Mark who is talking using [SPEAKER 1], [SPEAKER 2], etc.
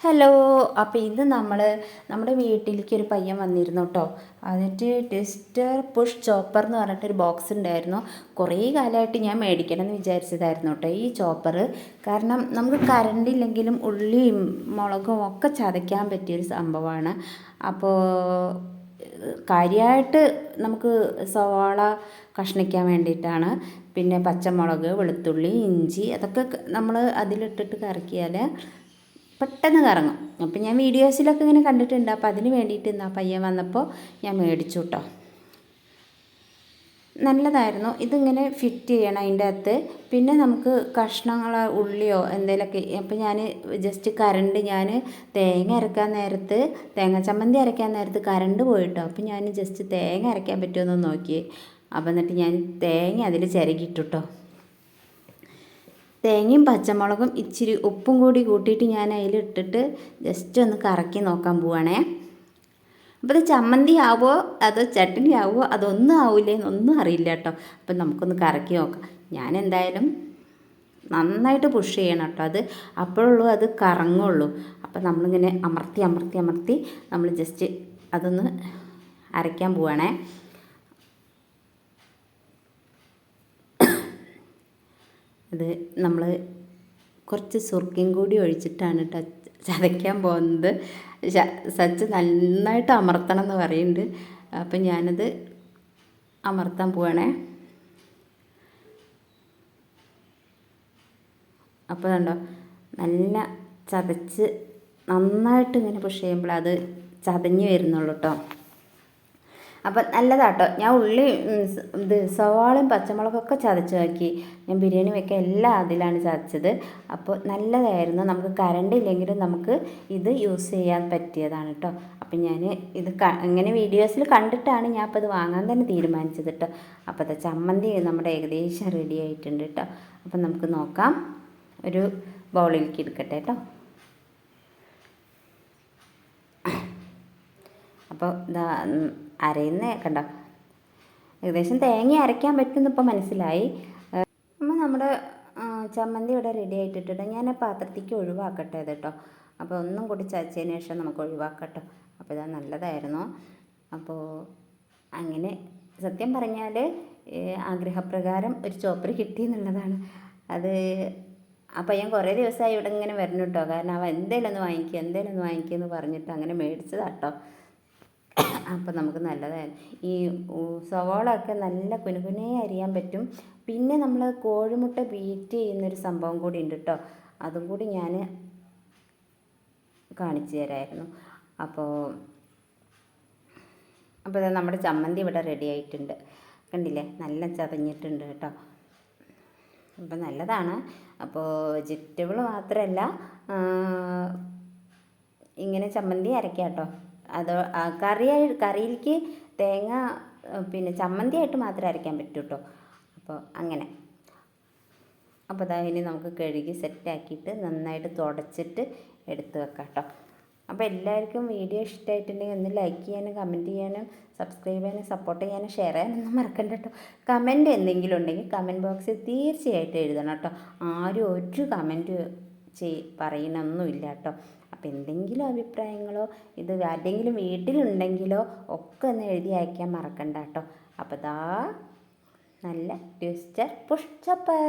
[SPEAKER 1] Hello. അപ്പോൾ ഇത് നമ്മുടെ വീട്ടിലേക്ക് ഒരു പയ്യൻ വന്നിരുന്നു കേട്ടോ. എന്നിട്ട് ട്വിസ്റ്റർ പുഷ് ചോപ്പർ എന്ന് പറഞ്ഞിട്ടൊരു ബോക്സ് ഉണ്ടായിരുന്നു. കുറേ കാലമായിട്ട് ഞാൻ മേടിക്കണം എന്ന് വിചാരിച്ചതായിരുന്നു കേട്ടോ ഈ ചോപ്പർ. കാരണം നമുക്ക് കറണ്ട് ഇല്ലെങ്കിലും ഉള്ളിയും മുളകും ഒക്കെ ചതയ്ക്കാൻ പറ്റിയൊരു സംഭവമാണ്. അപ്പോൾ കാര്യമായിട്ട് നമുക്ക് സവാള കഷ്ണിക്കാൻ വേണ്ടിയിട്ടാണ്. പിന്നെ പച്ചമുളക്, വെളുത്തുള്ളി, ഇഞ്ചി അതൊക്കെ നമ്മൾ അതിലിട്ടിട്ട് കറക്കിയാൽ പെട്ടെന്ന് കറങ്ങും. അപ്പം ഞാൻ വീഡിയോസിലൊക്കെ ഇങ്ങനെ കണ്ടിട്ടുണ്ട്. അപ്പോൾ അതിന് വേണ്ടിയിട്ട് ഇന്ന് ആ പയ്യൻ വന്നപ്പോൾ ഞാൻ മേടിച്ചു കേട്ടോ. നല്ലതായിരുന്നു. ഇതിങ്ങനെ ഫിറ്റ് ചെയ്യണം അതിൻ്റെ അകത്ത്. പിന്നെ നമുക്ക് കഷ്ണങ്ങൾ ഉള്ളിയോ എന്തെങ്കിലുമൊക്കെ. അപ്പോൾ ഞാൻ ജസ്റ്റ് ഞാൻ തേങ്ങ അരയ്ക്കാൻ നേരത്ത് തേങ്ങ ചമ്മന്തി അരയ്ക്കാൻ നേരത്ത് കറണ്ട് പോയിട്ടോ. അപ്പോൾ ഞാൻ ജസ്റ്റ് തേങ്ങ അരയ്ക്കാൻ പറ്റുമെന്ന് നോക്കിയേ. അപ്പോൾ എന്നിട്ട് ഞാൻ തേങ്ങ അതിൽ ചിരകിയിട്ടു കേട്ടോ. തേങ്ങയും പച്ചമുളകും ഇച്ചിരി ഉപ്പും കൂടി കൂട്ടിയിട്ട് ഞാൻ അതിലിട്ടിട്ട് ജസ്റ്റ് ഒന്ന് കറക്കി നോക്കാൻ പോവാണേ. അപ്പോൾ ഇത് ചമ്മന്തി ആവുമോ അതോ ചട്നി ആവുമോ അതൊന്നും ആവില്ലേ എന്നൊന്നും അറിയില്ല കേട്ടോ. അപ്പം നമുക്കൊന്ന് കറക്കി നോക്കാം. ഞാൻ എന്തായാലും നന്നായിട്ട് പുഷ് ചെയ്യണം കേട്ടോ. അപ്പോഴുള്ളൂ അത് കറങ്ങുള്ളൂ. അപ്പം നമ്മളിങ്ങനെ അമർത്തി നമ്മൾ ജസ്റ്റ് അതൊന്ന് അരയ്ക്കാൻ പോവാണേ. ഇത് നമ്മൾ കുറച്ച് സുർക്കയും കൂടി ഒഴിച്ചിട്ടാണ് ചതയ്ക്കാൻ പോകുന്നത്. സച്ച് നന്നായിട്ട് അമർത്തണം എന്ന് പറയുന്നുണ്ട്. അപ്പം ഞാനത് അമർത്താൻ പോവാണേ. അപ്പോൾ കണ്ടോ, നല്ല ചതച്ച് നന്നായിട്ട് ഇങ്ങനെ പുഷ് ചെയ്യുമ്പോൾ അത് ചതഞ്ഞ് വരുന്നുള്ളൂ കേട്ടോ. അപ്പം നല്ലതാട്ടോ. ഞാൻ ഉള്ളി സവാളയും പച്ചമുളകൊക്കെ ചതച്ച് നോക്കി. ഞാൻ ബിരിയാണി വെക്കാൻ എല്ലാം അതിലാണ് ചതച്ചത്. അപ്പോൾ നല്ലതായിരുന്നു. നമുക്ക് കറണ്ട് ഇല്ലെങ്കിലും നമുക്ക് ഇത് യൂസ് ചെയ്യാൻ പറ്റിയതാണ് കേട്ടോ. അപ്പം ഞാൻ ഇത് ഇങ്ങനെ വീഡിയോസിൽ കണ്ടിട്ടാണ് ഞാൻ അപ്പോൾ ഇത് വാങ്ങാൻ തന്നെ തീരുമാനിച്ചത് കേട്ടോ. അപ്പോൾ അത് ചമ്മന്തി നമ്മുടെ ഏകദേശം റെഡി ആയിട്ടുണ്ട് കേട്ടോ. അപ്പം നമുക്ക് നോക്കാം. ഒരു ബൗളിലേക്ക് എടുക്കട്ടെ കേട്ടോ. അപ്പോൾ ഇതാ അരയുന്ന കണ്ടോ, ഏകദേശം തേങ്ങ അരയ്ക്കാൻ പറ്റുമെന്ന് ഇപ്പോൾ മനസ്സിലായി. അപ്പോൾ നമ്മുടെ ചമ്മന്തി ഇവിടെ റെഡി ആയിട്ടിട്ടുണ്ട്. ഞാൻ ആ പാത്രത്തേക്ക് ഒഴിവാക്കട്ടെ അത് കേട്ടോ. അപ്പോൾ ഒന്നും കൂടി ചതച്ചതിന് ശേഷം നമുക്ക് ഒഴിവാക്കട്ടോ. അപ്പോൾ ഇതാ നല്ലതായിരുന്നു. അപ്പോൾ അങ്ങനെ സത്യം പറഞ്ഞാൽ ആഗ്രഹപ്രകാരം ഒരു ചോപ്പർ കിട്ടി എന്നുള്ളതാണ്. അപ്പോൾ ഞാൻ കുറേ ദിവസമായി ഇവിടെ ഇങ്ങനെ വരുന്നു കേട്ടോ. കാരണം അവൻ എന്തേലും ഒന്ന് വാങ്ങിക്കുക എന്ന് പറഞ്ഞിട്ട് അങ്ങനെ മേടിച്ചതാട്ടോ. അപ്പോൾ നമുക്ക് നല്ലതായിരുന്നു. ഈ സവാള ഒക്കെ നല്ല കുനുകുനെ അരിയാൻ പറ്റും. പിന്നെ നമ്മൾ കോഴിമുട്ട ബീറ്റ് ചെയ്യുന്നൊരു സംഭവം കൂടി ഉണ്ട് കേട്ടോ. അതും കൂടി ഞാൻ കാണിച്ചു തരാമായിരുന്നു. അപ്പോൾ നമ്മുടെ ചമ്മന്തി ഇവിടെ റെഡി ആയിട്ടുണ്ട്. കണ്ടില്ലേ, നല്ല ചതഞ്ഞിട്ടുണ്ട് കേട്ടോ. അപ്പോൾ നല്ലതാണ്. അപ്പോൾ വെജിറ്റബിൾ മാത്രമല്ല ഇങ്ങനെ ചമ്മന്തി അരയ്ക്കാം കേട്ടോ. അത് കറിയിലേക്ക് തേങ്ങ പിന്നെ ചമ്മന്തി ആയിട്ട് മാത്രമേ അരയ്ക്കാൻ പറ്റൂ കേട്ടോ. അപ്പോൾ അങ്ങനെ. അപ്പോൾ ഇനി നമുക്ക് കഴുകി സെറ്റാക്കിയിട്ട് നന്നായിട്ട് തുടച്ചിട്ട് എടുത്ത് വെക്കാം കേട്ടോ. അപ്പോൾ എല്ലാവർക്കും വീഡിയോ ഇഷ്ടമായിട്ടുണ്ടെങ്കിൽ ഒന്ന് ലൈക്ക് ചെയ്യാനും കമൻറ്റ് ചെയ്യാനും സബ്സ്ക്രൈബ് ചെയ്യാനും സപ്പോർട്ട് ചെയ്യാനും ഷെയർ ചെയ്യാനൊന്നും മറക്കണ്ട കേട്ടോ. കമൻറ്റ് എന്തെങ്കിലും ഉണ്ടെങ്കിൽ കമൻറ്റ് ബോക്സിൽ തീർച്ചയായിട്ടും എഴുതണം കേട്ടോ. ആരും ഒരു കമൻറ്റ് പറയണമൊന്നുമില്ല കേട്ടോ. അപ്പോൾ എന്തെങ്കിലും അഭിപ്രായങ്ങളോ ഇത് ആരുടെയെങ്കിലും വീട്ടിലുണ്ടെങ്കിലോ ഒക്കെ ഒന്ന് എഴുതി അയക്കാൻ മറക്കണ്ട കേട്ടോ. അപ്പോൾ നല്ല ട്വിസ്റ്റർ പുഷ് ചോപ്പർ.